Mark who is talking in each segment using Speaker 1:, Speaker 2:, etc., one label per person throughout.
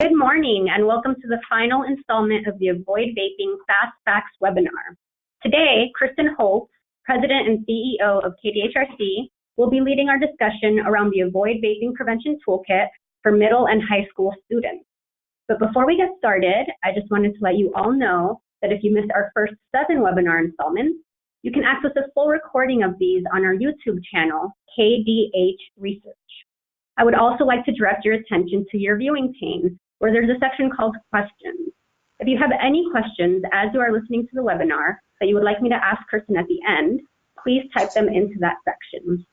Speaker 1: Good morning and welcome to the final installment of the Avoid Vaping Fast Facts Webinar. Today, Kristen Holt, President and CEO of KDH RC, will be leading our discussion around the Avoid Vaping Prevention Toolkit for middle and high school students. But before we get started, I just wanted to let you all know that if you missed our first 7 webinar installments, you can access a full recording of these on our YouTube channel, KDH Research. I would also like to direct your attention to your viewing pane, where there's a section called Questions. If you have any questions as you are listening to the webinar that you would like me to ask Kristen at the end, please type them into that section.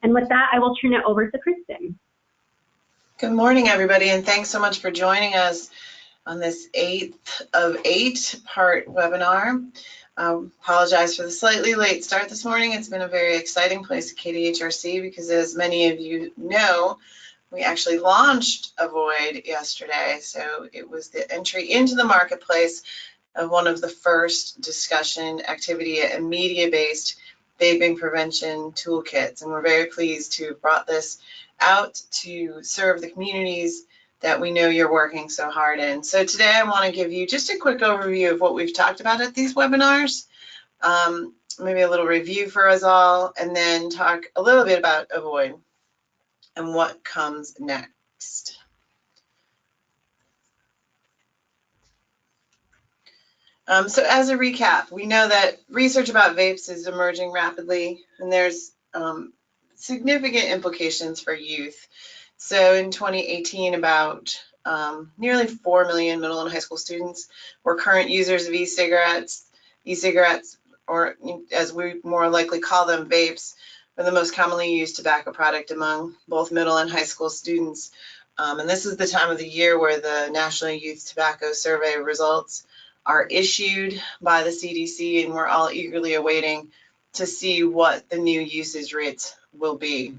Speaker 1: And with that, I will turn it over to Kristen.
Speaker 2: Good morning, everybody, and thanks so much for joining us on this 8th of 8-part webinar. Apologize for the slightly late start this morning. It's been a very exciting place at KDHRC because, as many of you know, we actually launched Avoid yesterday. So it was the entry into the marketplace of one of the first discussion activity and media-based vaping prevention toolkits. And we're very pleased to have brought this out to serve the communities that we know you're working so hard in. So today I want to give you just a quick overview of what we've talked about at these webinars, maybe a little review for us all, and then talk a little bit about Avoid and what comes next. So as a recap, we know that research about vapes is emerging rapidly, and there's significant implications for youth. So in 2018, about nearly 4 million middle and high school students were current users of e-cigarettes. E-cigarettes, or as we more likely call them, vapes, are the most commonly used tobacco product among both middle and high school students. And this is the time of the year where the National Youth Tobacco Survey results are issued by the CDC, and we're all eagerly awaiting to see what the new usage rates will be.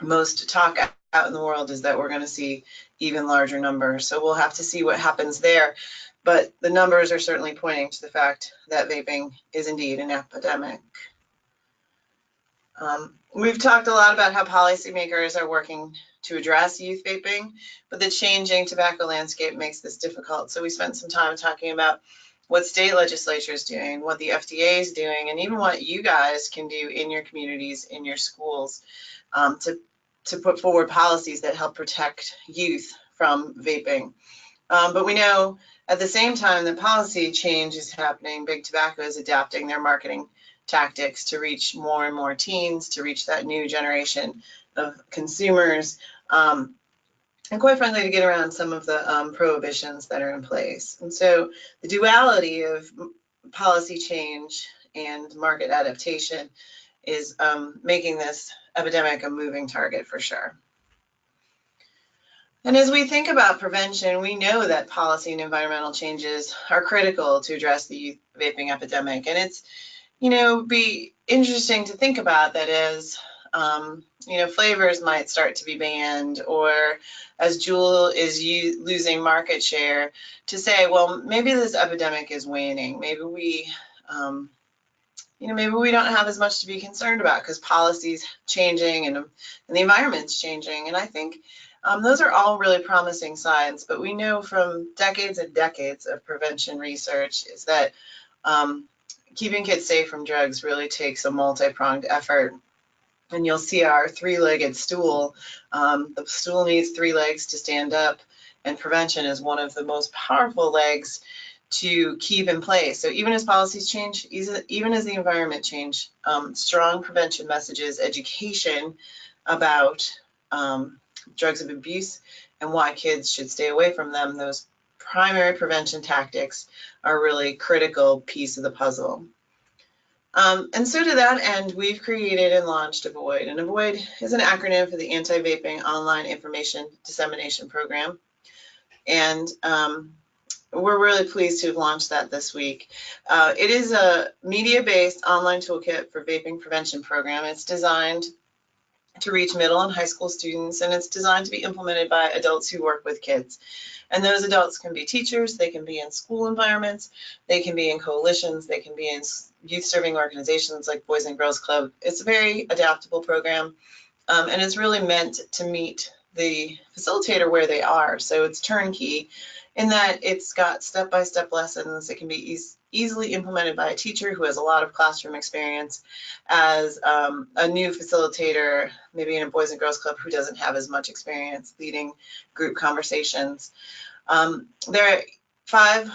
Speaker 2: Most talk out in the world is that we're going to see even larger numbers, so we'll have to see what happens there. But the numbers are certainly pointing to the fact that vaping is indeed an epidemic. We've talked a lot about how policymakers are working to address youth vaping, but the changing tobacco landscape makes this difficult. So we spent some time talking about what state legislature is doing, what the FDA is doing, and even what you guys can do in your communities, in your schools, to put forward policies that help protect youth from vaping. But we know at the same time that policy change is happening, Big Tobacco is adapting their marketing tactics to reach more and more teens, to reach that new generation of consumers, and quite frankly, to get around some of the prohibitions that are in place. And so the duality of policy change and market adaptation is making this epidemic a moving target for sure. And as we think about prevention, we know that policy and environmental changes are critical to address the youth vaping epidemic. And it's, be interesting to think about that as, flavors might start to be banned, or as Juul is losing market share, to say, well, maybe this epidemic is waning. Maybe we, maybe we don't have as much to be concerned about because policy's changing and the environment's changing. And I think those are all really promising signs. But we know from decades and decades of prevention research is that keeping kids safe from drugs really takes a multi-pronged effort. And you'll see our 3-legged stool. The stool needs 3 legs to stand up, and prevention is one of the most powerful legs to keep in place. So even as policies change, even as the environment change, strong prevention messages, education about drugs of abuse and why kids should stay away from them, those primary prevention tactics are a really critical piece of the puzzle. And so to that end, we've created and launched Avoid. And Avoid is an acronym for the Anti-Vaping Online Information Dissemination Program. And we're really pleased to have launched that this week. It is a media-based online toolkit for vaping prevention program. It's designed to reach middle and high school students, and it's designed to be implemented by adults who work with kids. And those adults can be teachers, they can be in school environments, they can be in coalitions, they can be in youth serving organizations like Boys and Girls Club. It's a very adaptable program, and it's really meant to meet the facilitator where they are. So it's turnkey in that it's got step-by-step lessons. It can be easily implemented by a teacher who has a lot of classroom experience as a new facilitator, maybe in a Boys and Girls Club who doesn't have as much experience leading group conversations. There are 5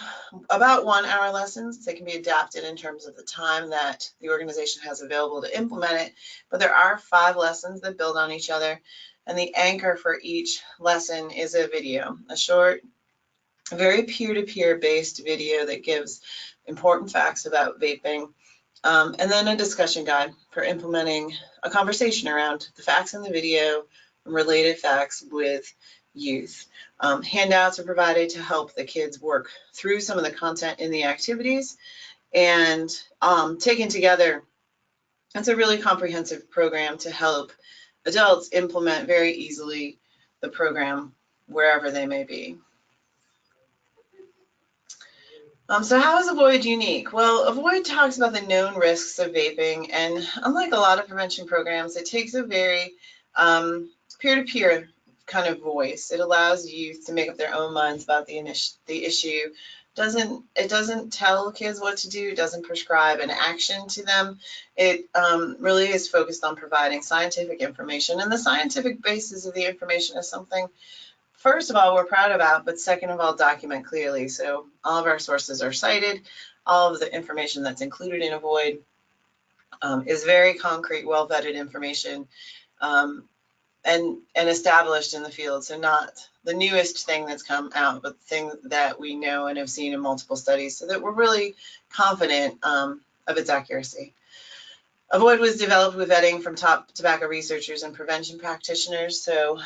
Speaker 2: about 1 hour lessons. They can be adapted in terms of the time that the organization has available to implement it, but there are 5 lessons that build on each other, and the anchor for each lesson is a video, a short, very peer-to-peer based video that gives important facts about vaping, and then a discussion guide for implementing a conversation around the facts in the video and related facts with youth. Handouts are provided to help the kids work through some of the content in the activities, and taken together, it's a really comprehensive program to help adults implement very easily the program wherever they may be. So how is Avoid unique? Well, Avoid talks about the known risks of vaping, and unlike a lot of prevention programs, it takes a very peer-to-peer kind of voice. It allows youth to make up their own minds about the issue. It doesn't tell kids what to do. It doesn't prescribe an action to them. It really is focused on providing scientific information, and the scientific basis of the information is something, first of all, we're proud about, but second of all, document clearly. So all of our sources are cited. All of the information that's included in Avoid is very concrete, well-vetted information, and established in the field. So not the newest thing that's come out, but the thing that we know and have seen in multiple studies, so that we're really confident of its accuracy. Avoid was developed with vetting from top tobacco researchers and prevention practitioners. So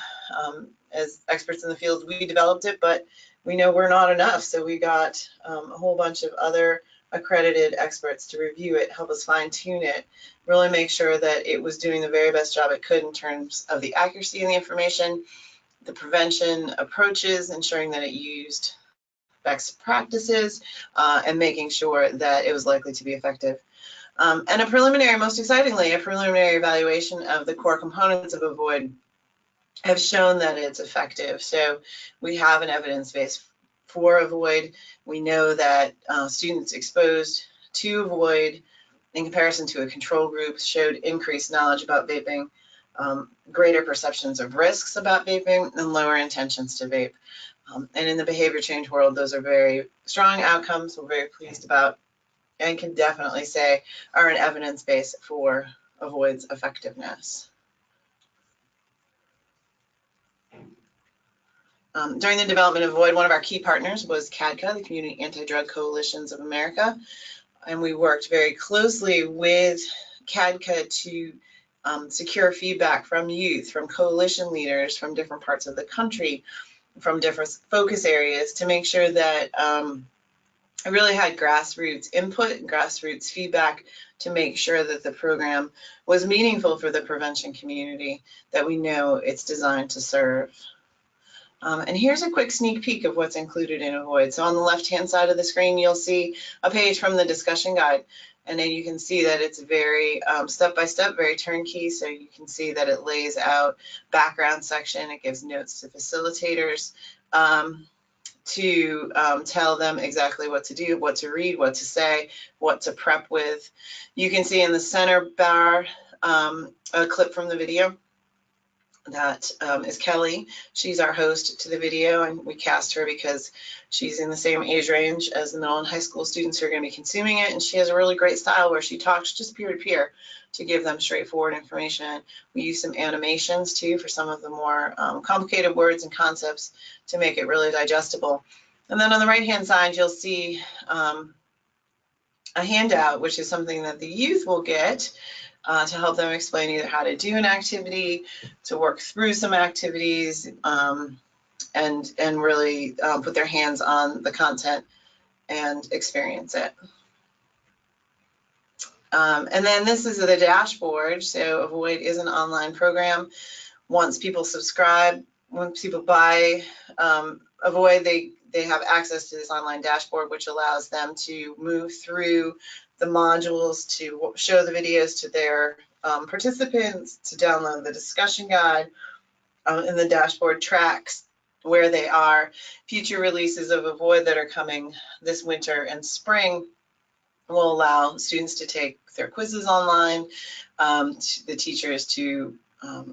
Speaker 2: as experts in the field, we developed it, but we know we're not enough. So we got a whole bunch of other accredited experts to review it, help us fine tune it, really make sure that it was doing the very best job it could in terms of the accuracy of the information, the prevention approaches, ensuring that it used best practices, and making sure that it was likely to be effective. And a preliminary, most excitingly, a preliminary evaluation of the core components of Avoid have shown that it's effective. So we have an evidence base for Avoid. We know that students exposed to Avoid in comparison to a control group showed increased knowledge about vaping, greater perceptions of risks about vaping, and lower intentions to vape. And in the behavior change world, those are very strong outcomes we're very pleased about, and can definitely say are an evidence base for Avoid's effectiveness. During the development of Avoid, one of our key partners was CADCA, the Community Anti-Drug Coalitions of America, and we worked very closely with CADCA to secure feedback from youth, from coalition leaders from different parts of the country, from different focus areas, to make sure that I really had grassroots input and grassroots feedback to make sure that the program was meaningful for the prevention community that we know it's designed to serve. And here's a quick sneak peek of what's included in Avoid. So on the left-hand side of the screen, you'll see a page from the discussion guide. And then you can see that it's very step-by-step, very turnkey. So you can see that it lays out background section. It gives notes to facilitators to tell them exactly what to do, what to read, what to say, what to prep with. You can see in the center bar a clip from the video. That is Kelly. She's our host to the video, and we cast her because she's in the same age range as the middle and high school students who are going to be consuming it, and she has a really great style where she talks just peer-to-peer to give them straightforward information. We use some animations too for some of the more complicated words and concepts to make it really digestible. And then on the right-hand side, you'll see a handout, which is something that the youth will get to help them explain either how to do an activity, to work through some activities, and really put their hands on the content and experience it. And then this is the dashboard. So Avoid is an online program. Once people subscribe, once people buy Avoid, they have access to this online dashboard, which allows them to move through the modules, to show the videos to their participants, to download the discussion guide, in the dashboard tracks where they are. Future releases of Avoid that are coming this winter and spring will allow students to take their quizzes online, the teachers to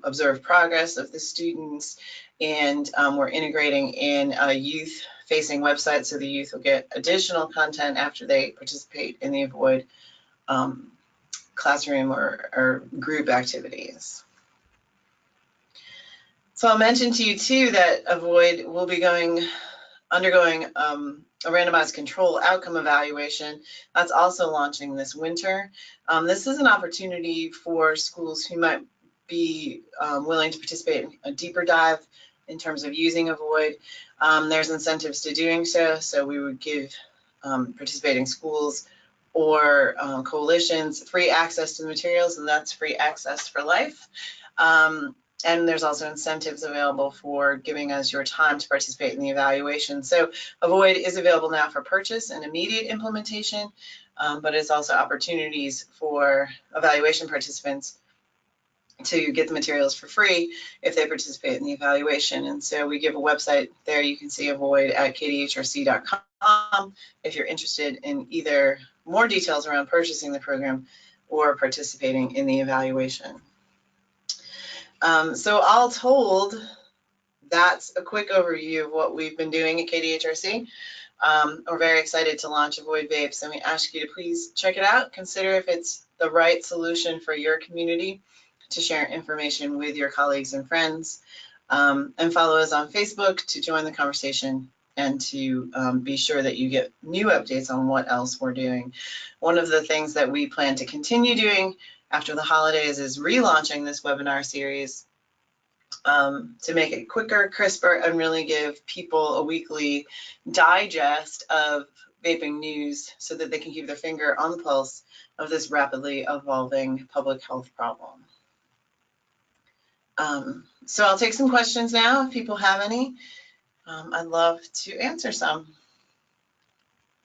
Speaker 2: observe progress of the students, and we're integrating in a youth-facing website so the youth will get additional content after they participate in the Avoid classroom or group activities. So I'll mention to you too that Avoid will be undergoing a randomized control outcome evaluation. That's also launching this winter. This is an opportunity for schools who might be willing to participate in a deeper dive in terms of using Avoid. There's incentives to doing so, so we would give participating schools or coalitions free access to the materials, and that's free access for life. And there's also incentives available for giving us your time to participate in the evaluation. So Avoid is available now for purchase and immediate implementation, but it's also opportunities for evaluation participants to get the materials for free if they participate in the evaluation. And so we give a website there. You can see Avoid at kdhrc.com if you're interested in either more details around purchasing the program or participating in the evaluation. So all told, that's a quick overview of what we've been doing at KDHRC. We're very excited to launch Avoid Vapes, and we ask you to please check it out. Consider if it's the right solution for your community, to share information with your colleagues and friends, and follow us on Facebook to join the conversation and to be sure that you get new updates on what else we're doing. One of the things that we plan to continue doing after the holidays is relaunching this webinar series to make it quicker, crisper, and really give people a weekly digest of vaping news so that they can keep their finger on the pulse of this rapidly evolving public health problem. So I'll take some questions now if people have any. I'd love to answer some.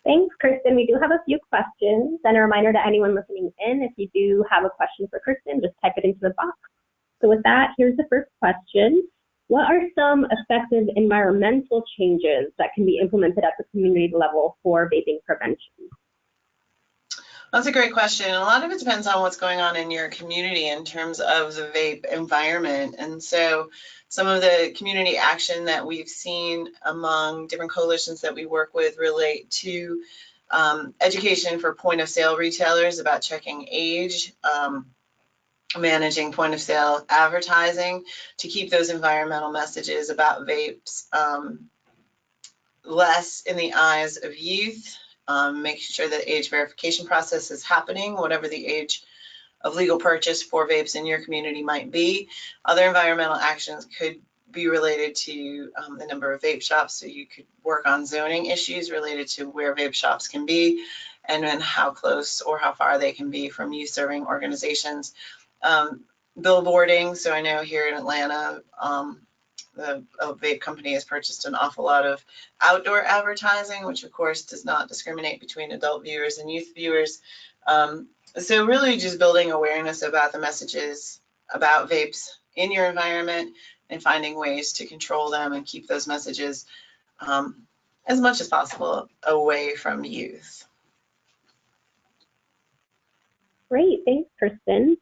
Speaker 1: Thanks, Kristen. We do have a few questions, and a reminder to anyone listening in, if you do have a question for Kristen, just type it into the box. So with that, here's the first question. What are some effective environmental changes that can be implemented at the community level for vaping prevention?
Speaker 2: That's a great question. And a lot of it depends on what's going on in your community in terms of the vape environment. And so some of the community action that we've seen among different coalitions that we work with relate to education for point of sale retailers about checking age, managing point of sale advertising to keep those environmental messages about vapes less in the eyes of youth. Making sure that age verification process is happening, whatever the age of legal purchase for vapes in your community might be. Other environmental actions could be related to the number of vape shops, so you could work on zoning issues related to where vape shops can be and then how close or how far they can be from youth-serving organizations. Billboarding, so I know here in Atlanta, the vape company has purchased an awful lot of outdoor advertising, which of course does not discriminate between adult viewers and youth viewers. So really just building awareness about the messages about vapes in your environment and finding ways to control them and keep those messages as much as possible away from youth.
Speaker 1: Great, thanks, Kristen.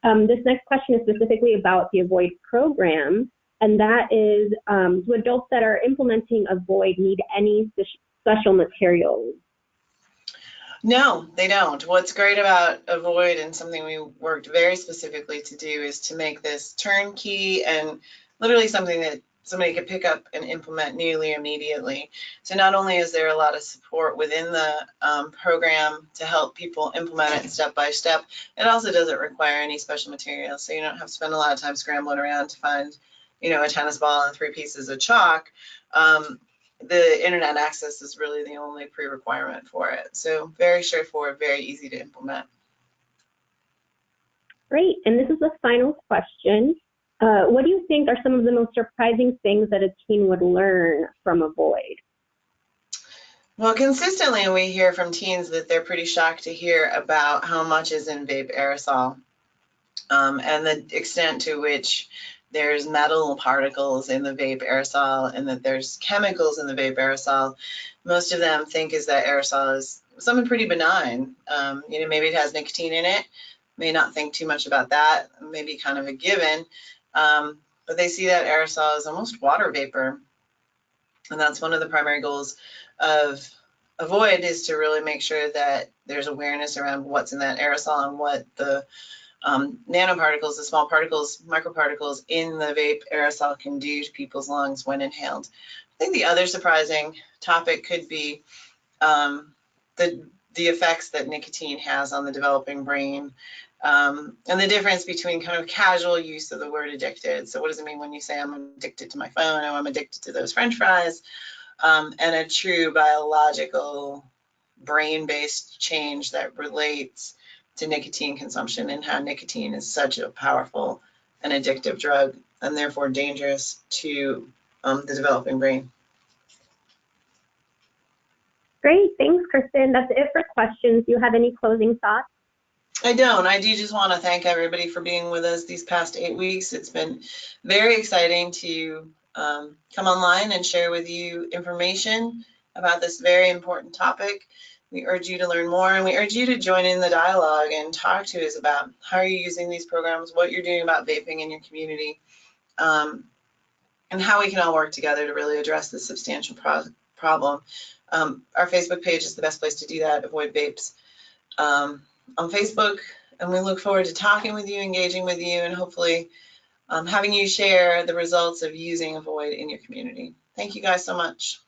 Speaker 1: This next question is specifically about the Avoid program. And that is, do adults that are implementing Avoid need any special materials?
Speaker 2: No, they don't. What's great about Avoid, and something we worked very specifically to do, is to make this turnkey and literally something that somebody could pick up and implement nearly immediately. So not only is there a lot of support within the program to help people implement it step by step, it also doesn't require any special materials. So you don't have to spend a lot of time scrambling around to find, you know, a tennis ball and 3 pieces of chalk. The internet access is really the only pre-requirement for it. So very straightforward, very easy to implement.
Speaker 1: Great, and this is the final question. What do you think are some of the most surprising things that a teen would learn from Avoid?
Speaker 2: Well, consistently we hear from teens that they're pretty shocked to hear about how much is in vape aerosol and the extent to which there's metal particles in the vape aerosol and that there's chemicals in the vape aerosol, most of them think is that aerosol is something pretty benign. Maybe it has nicotine in it, may not think too much about that, maybe kind of a given, but they see that aerosol is almost water vapor. And that's one of the primary goals of Avoid, is to really make sure that there's awareness around what's in that aerosol and what the nanoparticles, the small particles, microparticles in the vape aerosol can do to people's lungs when inhaled. I think the other surprising topic could be the effects that nicotine has on the developing brain, and the difference between kind of casual use of the word addicted. So what does it mean when you say I'm addicted to my phone, or I'm addicted to those French fries, and a true biological brain-based change that relates to nicotine consumption and how nicotine is such a powerful and addictive drug and therefore dangerous to the developing brain.
Speaker 1: Great, thanks, Kristen. That's it for questions. Do you have any closing thoughts?
Speaker 2: I don't. I do just want to thank everybody for being with us these past 8 weeks. It's been very exciting to come online and share with you information about this very important topic. We urge you to learn more, and we urge you to join in the dialogue and talk to us about how you're using these programs, what you're doing about vaping in your community, and how we can all work together to really address this substantial problem. Our Facebook page is the best place to do that, Avoid Vapes, on Facebook, and we look forward to talking with you, engaging with you, and hopefully having you share the results of using Avoid in your community. Thank you guys so much.